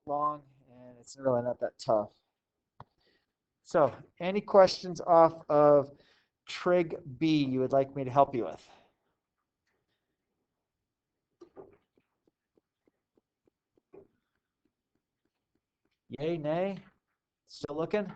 long, and it's really not that tough. So, any questions off of Trig B you would like me to help you with? Yay, nay? Still looking?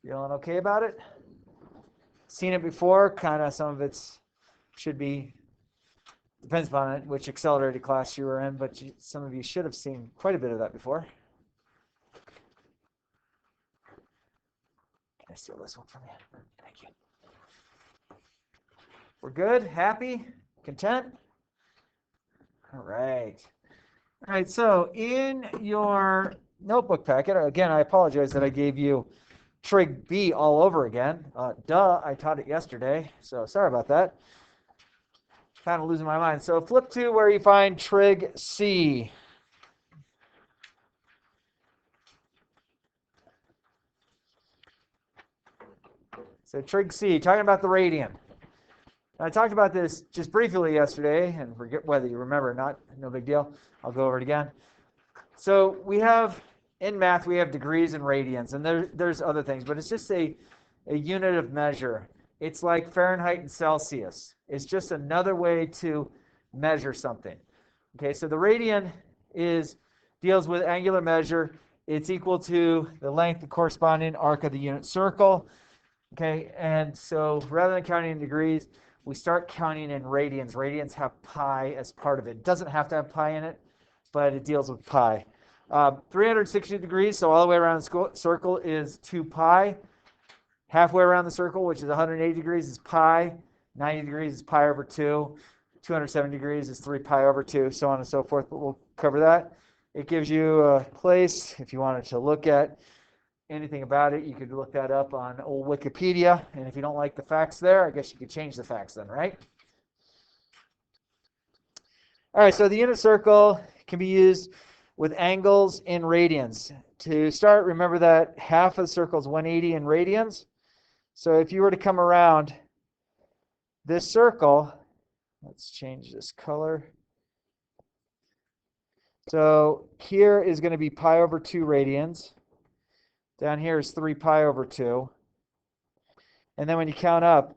Feeling okay about it? Seen it before, kind of some of it's should be, depends upon it, which accelerated class you were in, but some of you should have seen quite a bit of that before. Can I steal this one from you? Thank you. We're good? Happy? Content? All right. All right, so in your notebook packet, again, I apologize that I gave you Trig B all over again. I taught it yesterday, so sorry about that. Kind of losing my mind. So flip to where you find Trig C. So Trig C, talking about the radian. I talked about this just briefly yesterday, and forget whether you remember or not, no big deal. I'll go over it again. So we have, in math, we have degrees and radians, and there's other things, but it's just a unit of measure. It's like Fahrenheit and Celsius. It's just another way to measure something. Okay, so the radian deals with angular measure. It's equal to the length, the corresponding arc of the unit circle. Okay, and so rather than counting in degrees, we start counting in radians. Radians have pi as part of it. It doesn't have to have pi in it, but it deals with pi. 360 degrees, so all the way around the circle is 2 pi. Halfway around the circle, which is 180 degrees, is pi. 90 degrees is pi over 2. 270 degrees is 3 pi over 2, so on and so forth, but we'll cover that. It gives you a place, if you wanted to look at anything about it, you could look that up on old Wikipedia, and if you don't like the facts there, I guess you could change the facts then, right? All right, so the unit circle can be used with angles in radians. To start, remember that half of the circle is 180 in radians. So if you were to come around this circle, let's change this color. So here is going to be pi over 2 radians. Down here is 3 pi over 2. And then when you count up,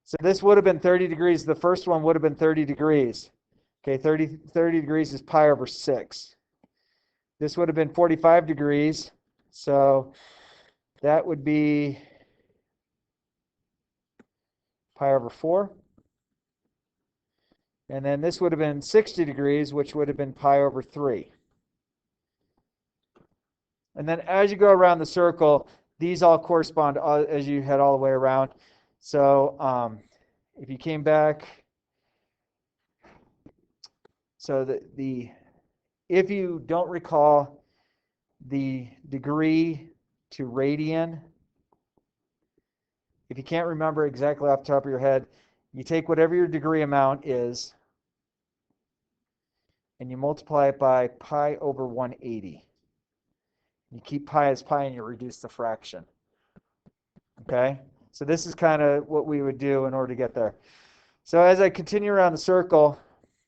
so this would have been 30 degrees. The first one would have been 30 degrees. Okay, 30 degrees is pi over 6. This would have been 45 degrees. So that would be pi over 4. And then this would have been 60 degrees, which would have been pi over 3. And then as you go around the circle, these all correspond as you head all the way around. So if you came back, so if you don't recall the degree to radian, if you can't remember exactly off the top of your head, you take whatever your degree amount is and you multiply it by pi over 180. You keep pi as pi and you reduce the fraction. Okay, so this is kind of what we would do in order to get there. So as I continue around the circle,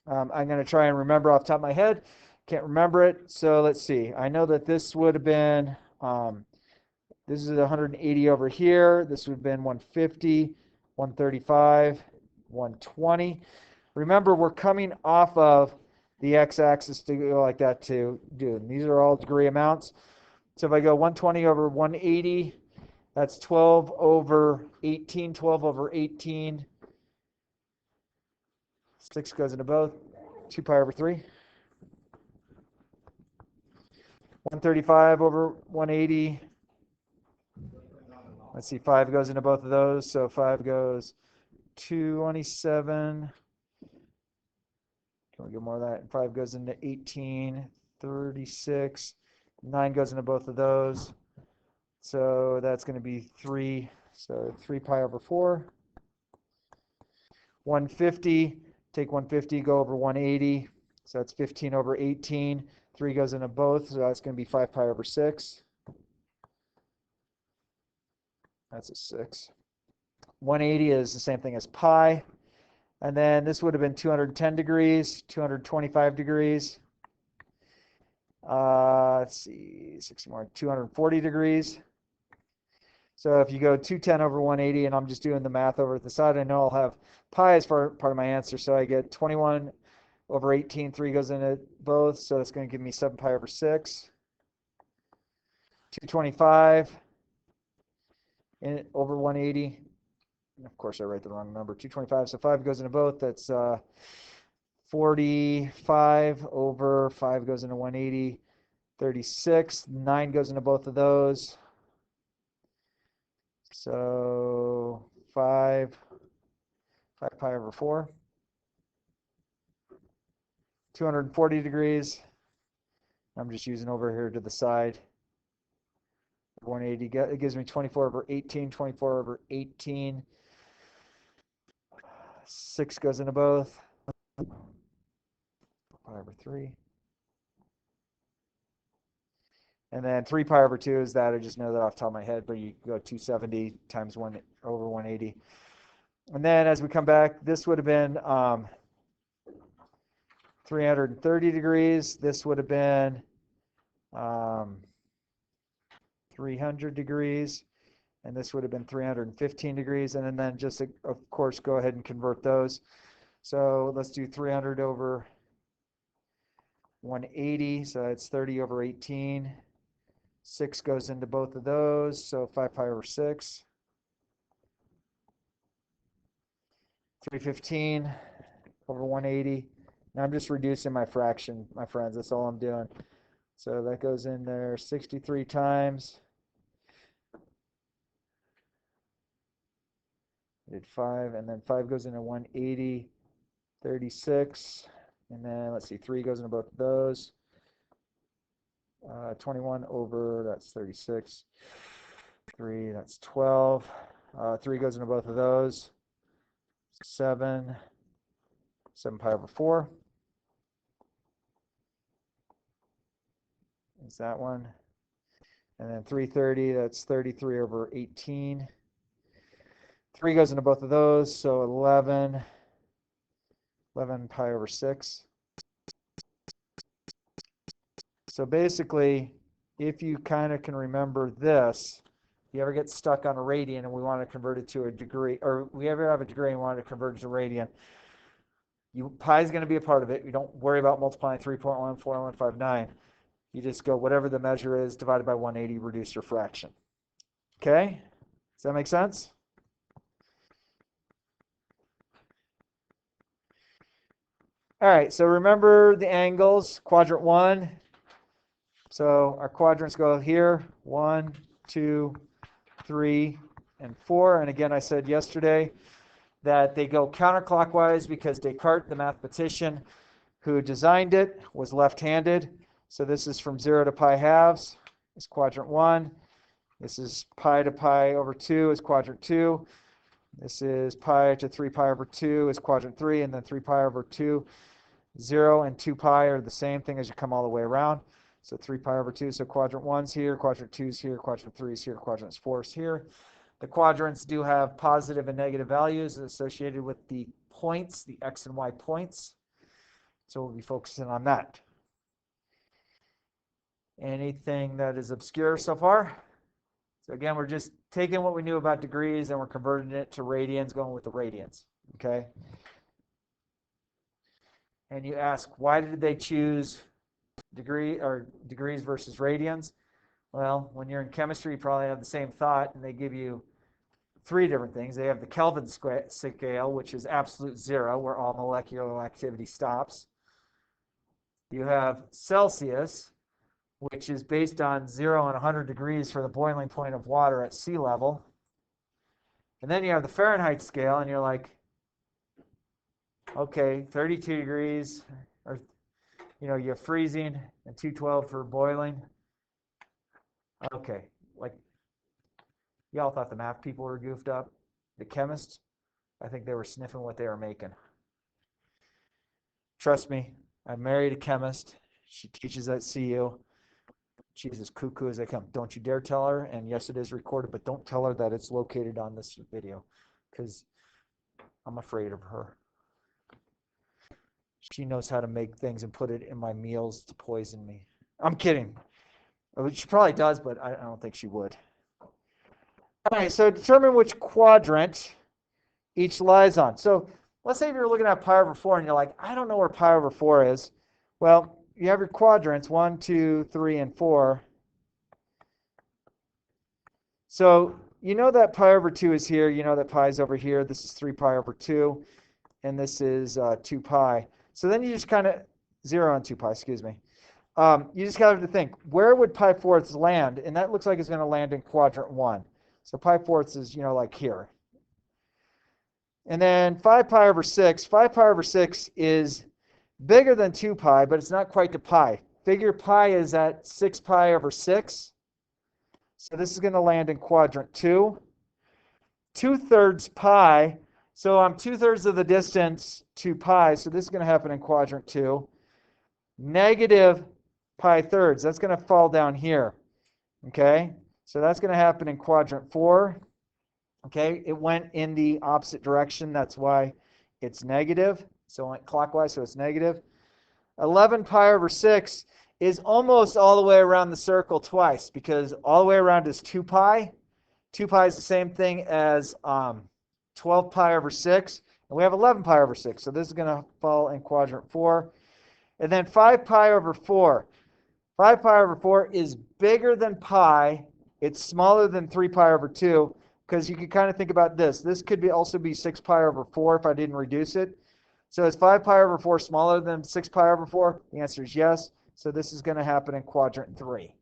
I'm going to try and remember off the top of my head. Can't remember it, so let's see. I know that this would have been, this is 180 over here. This would have been 150, 135, 120. Remember, we're coming off of the x-axis to go like that to do. And these are all degree amounts. So if I go 120 over 180, that's 12 over 18, 12 over 18. 6 goes into both, 2 pi over 3. 135 over 180. Let's see, 5 goes into both of those, so 5 goes 27. Can we get more of that? 5 goes into 18, 36. 9 goes into both of those. So that's going to be 3. So 3 pi over 4. 150. Take 150, go over 180. So that's 15 over 18. 3 goes into both, so that's going to be 5 pi over 6. That's a 6. 180 is the same thing as pi. And then this would have been 210 degrees, 225 degrees. Let's see, 60 more, 240 degrees. So if you go 210 over 180, and I'm just doing the math over at the side, I know I'll have pi as part of my answer. So I get 21 over 18, 3 goes into both. So that's going to give me 7 pi over 6. 225 over 180. And of course, I write the wrong number. 225, so 5 goes into both. That's 45 over 5 goes into 180. 36. 9 goes into both of those. So 5 pi over 4. 240 degrees. I'm just using over here to the side. 180. It gives me 24 over 18. 24 over 18. 6 goes into both. Pi over 3. And then 3 pi over 2 is that. I just know that off the top of my head, but you go 270 times 1 over 180. And then as we come back, this would have been 330 degrees. This would have been 300 degrees. And this would have been 315 degrees. And then just, of course, go ahead and convert those. So let's do 300 over 180. So it's 30 over 18. 6 goes into both of those. So 5 pi over 6. 315 over 180. Now I'm just reducing my fraction, my friends. That's all I'm doing. So that goes in there 63 times. I did 5, and then 5 goes into 180, 36. And then let's see, 3 goes into both of those. 21 over, that's 36. 3, that's 12. 3 goes into both of those. 7 pi over 4. Is that one. And then 330, that's 33 over 18. 3 goes into both of those, so 11 pi over 6. So basically, if you kind of can remember this, if you ever get stuck on a radian and we want to convert it to a degree, or we ever have a degree and want to convert it to radian, pi is going to be a part of it. You don't worry about multiplying 3.14159. You just go whatever the measure is divided by 180, reduce your fraction. Okay? Does that make sense? All right, so remember the angles, quadrant 1. So our quadrants go here, 1, 2, 3, and 4. And again, I said yesterday that they go counterclockwise because Descartes, the mathematician who designed it, was left-handed. So this is from 0 to pi halves, is quadrant 1. This is pi to pi over 2 is quadrant 2. This is pi to 3 pi over 2 is quadrant 3, and then 3 pi over 2, 0 and 2 pi are the same thing as you come all the way around. So 3 pi over 2, so quadrant 1's here, quadrant 2's here, quadrant 3's here, quadrant 4's here. The quadrants do have positive and negative values associated with the points, the x and y points. So we'll be focusing on that. Anything that is obscure so far? So again, we're just taking what we knew about degrees and we're converting it to radians, going with the radians, okay? And you ask, why did they choose degrees versus radians? Well, when you're in chemistry, you probably have the same thought, and they give you 3 different things. They have the Kelvin scale, which is absolute 0, where all molecular activity stops. You have Celsius, which is based on 0 and 100 degrees for the boiling point of water at sea level. And then you have the Fahrenheit scale, and you're like, okay, 32 degrees, or you have freezing and 212 for boiling. Okay, like, y'all thought the math people were goofed up. The chemists, I think they were sniffing what they were making. Trust me, I married a chemist. She teaches at CU. She's as cuckoo as they come. Don't you dare tell her, and yes, it is recorded, but don't tell her that it's located on this video, because I'm afraid of her. She knows how to make things and put it in my meals to poison me. I'm kidding. She probably does, but I don't think she would. All right, so determine which quadrant each lies on. So let's say if you're looking at pi over 4 and you're like, I don't know where pi over 4 is. Well, you have your quadrants, 1, 2, 3, and 4. So you know that pi over 2 is here. You know that pi is over here. This is 3 pi over 2. And this is 2 pi. So then you just kind of, 0 and 2 pi, excuse me. You just have to think, where would pi fourths land? And that looks like it's going to land in quadrant 1. So pi fourths is, like here. And then 5 pi over 6. 5 pi over 6 is bigger than 2 pi, but it's not quite to pi. Figure pi is at 6 pi over 6. So this is going to land in quadrant 2. 2/3 pi. So I'm 2/3 of the distance to pi. So this is going to happen in quadrant 2. Negative pi thirds. That's going to fall down here. Okay. So that's going to happen in quadrant 4. Okay. It went in the opposite direction. That's why it's negative. So it went clockwise. So it's negative. 11 pi over 6 is almost all the way around the circle twice, because all the way around is 2 pi. 2 pi is the same thing as 12 pi over 6. And we have 11 pi over 6. So this is going to fall in quadrant 4. And then 5 pi over 4. 5 pi over 4 is bigger than pi. It's smaller than 3 pi over 2, because you can kind of think about this. This could also be 6 pi over 4 if I didn't reduce it. So is 5 pi over 4 smaller than 6 pi over 4? The answer is yes. So this is going to happen in quadrant 3.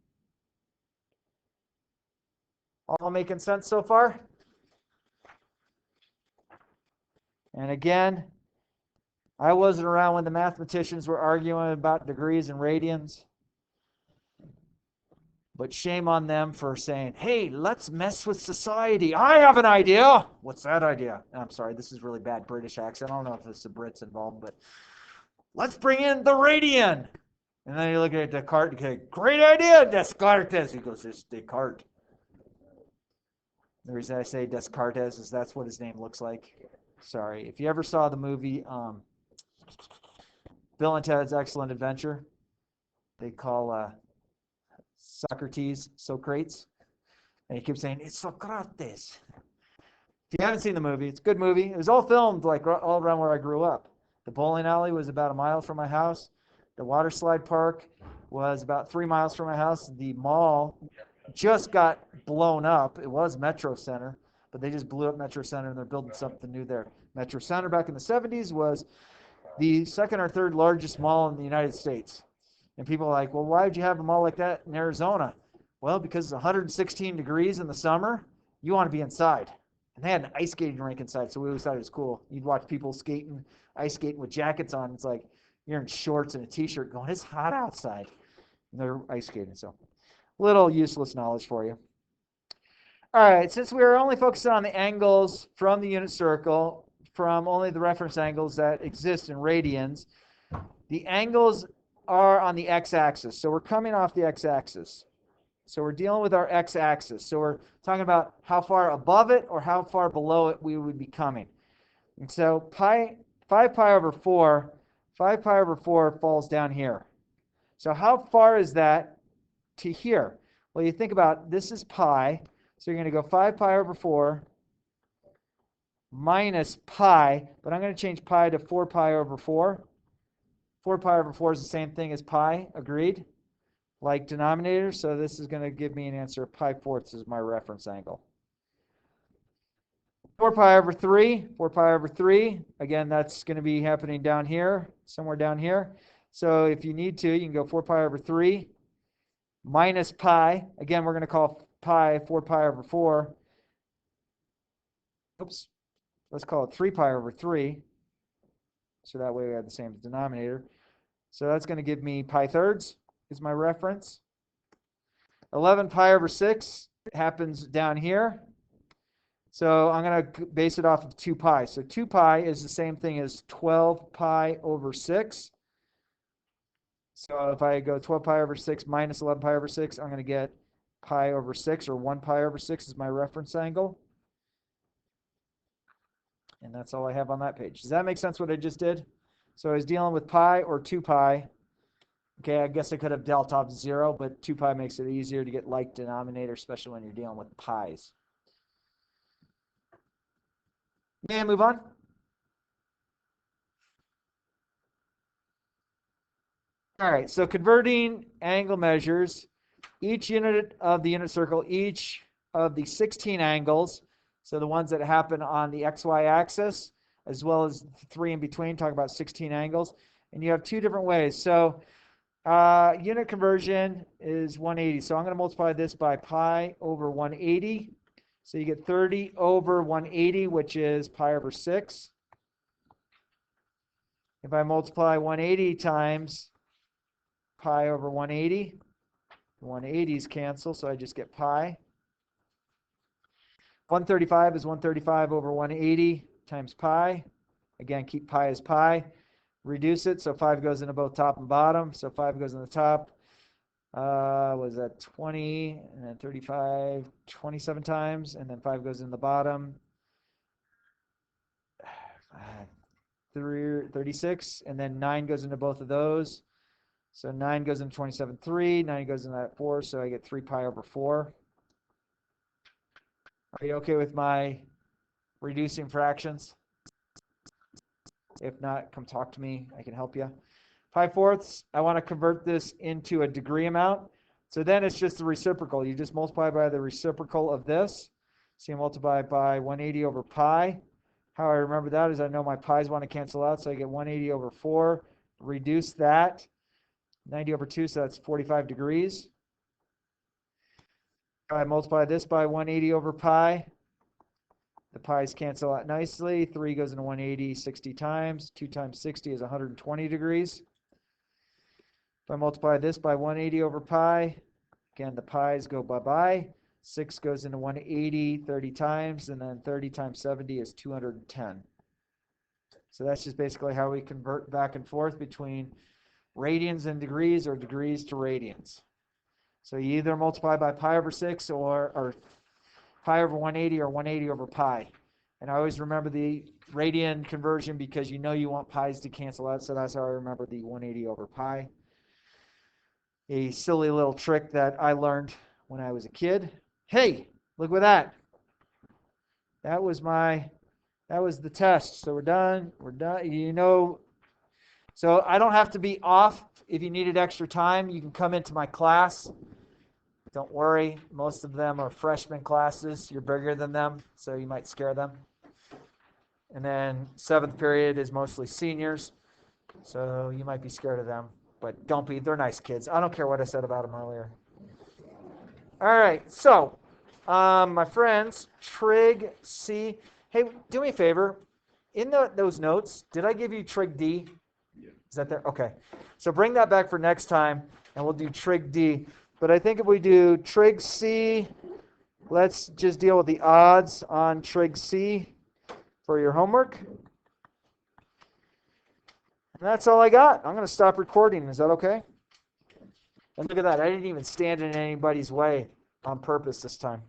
All making sense so far? And again, I wasn't around when the mathematicians were arguing about degrees and radians. But shame on them for saying, hey, let's mess with society. I have an idea. What's that idea? I'm sorry, this is really bad British accent. I don't know if there's the Brits involved, but let's bring in the radian. And then you look at Descartes and say, great idea, Descartes. He goes, it's Descartes. The reason I say Descartes is that's what his name looks like. Sorry. If you ever saw the movie Bill and Ted's Excellent Adventure, they call Socrates, and he keeps saying, it's Socrates. If you haven't seen the movie, it's a good movie. It was all filmed like all around where I grew up. The bowling alley was about a mile from my house. The water slide park was about 3 miles from my house. The mall just got blown up. It was Metro Center, but they just blew up Metro Center, and they're building something new there. Metro Center back in the 70s was the second or third largest mall in the United States. And people are like, well, why would you have a mall like that in Arizona? Well, because it's 116 degrees in the summer, you want to be inside. And they had an ice skating rink inside, so we always thought it was cool. You'd watch people skating, ice skating with jackets on. It's like you're in shorts and a t-shirt going, it's hot outside. And they're ice skating, so little useless knowledge for you. All right, since we are only focusing on the angles from the unit circle, from only the reference angles that exist in radians, the angles are on the x-axis. So we're coming off the x-axis. So we're dealing with our x-axis. So we're talking about how far above it or how far below it we would be coming. And so 5 pi over 4 falls down here. So how far is that to here? Well, you think about this is pi. So you're going to go 5 pi over 4 minus pi, but I'm going to change pi to 4 pi over 4. 4 pi over 4 is the same thing as pi, agreed? Like denominator, so this is going to give me an answer. Pi fourths is my reference angle. 4 pi over 3, again, that's going to be happening down here, somewhere down here. So if you need to, you can go 4 pi over 3 minus pi. Again, we're going to call pi 4 pi over 4. Oops, let's call it 3 pi over 3. So that way we have the same denominator. So that's going to give me pi thirds is my reference. 11 pi over 6 happens down here. So I'm going to base it off of 2 pi. So 2 pi is the same thing as 12 pi over 6. So if I go 12 pi over 6 minus 11 pi over 6, I'm going to get pi over 6, or 1 pi over 6 is my reference angle. And that's all I have on that page. Does that make sense what I just did? So I was dealing with pi or 2 pi. Okay, I guess I could have dealt off 0, but 2 pi makes it easier to get like denominator, especially when you're dealing with pi's. May I move on? All right, so converting angle measures, each unit of the unit circle, each of the 16 angles, so the ones that happen on the XY axis, as well as 3 in between, talk about 16 angles. And you have 2 different ways. So unit conversion is 180. So I'm going to multiply this by pi over 180. So you get 30 over 180, which is pi over 6. If I multiply 180 times pi over 180, 180s cancel, so I just get pi. 135 is 135 over 180 times pi. Again, keep pi as pi. Reduce it, so 5 goes into both top and bottom. So 5 goes in the top. Was that 20, and then 35, 27 times, and then 5 goes in the bottom. 36, and then 9 goes into both of those. So 9 goes into 27, 3, 9 goes into that 4, so I get 3 pi over 4. Are you okay with my reducing fractions? If not, come talk to me. I can help you. Pi fourths, I want to convert this into a degree amount. So then it's just the reciprocal. You just multiply by the reciprocal of this. So you multiply by 180 over pi. How I remember that is I know my pi's want to cancel out, so I get 180 over 4. Reduce that. 90 over 2, so that's 45 degrees. I multiply this by 180 over pi. The pi's cancel out nicely. 3 goes into 180 60 times. 2 times 60 is 120 degrees. If I multiply this by 180 over pi, again, the pi's go bye-bye. 6 goes into 180 30 times, and then 30 times 70 is 210. So that's just basically how we convert back and forth between radians and degrees, or degrees to radians. So you either multiply by pi over 6 or pi over 180 or 180 over pi. And I always remember the radian conversion because you know you want pi's to cancel out, so that's how I remember the 180 over pi. A silly little trick that I learned when I was a kid. Hey, look at that. That was the test. So we're done. We're done. You know, so I don't have to be off. If you needed extra time, you can come into my class. Don't worry, most of them are freshman classes. You're bigger than them, so you might scare them. And then 7th period is mostly seniors, so you might be scared of them. But don't be, they're nice kids. I don't care what I said about them earlier. All right, so my friends, Trig C. Hey, do me a favor. In those notes, did I give you Trig D? Yeah. Is that there? Okay. So bring that back for next time, and we'll do Trig D. But I think if we do Trig C, let's just deal with the odds on Trig C for your homework. And that's all I got. I'm going to stop recording. Is that okay? And look at that. I didn't even stand in anybody's way on purpose this time.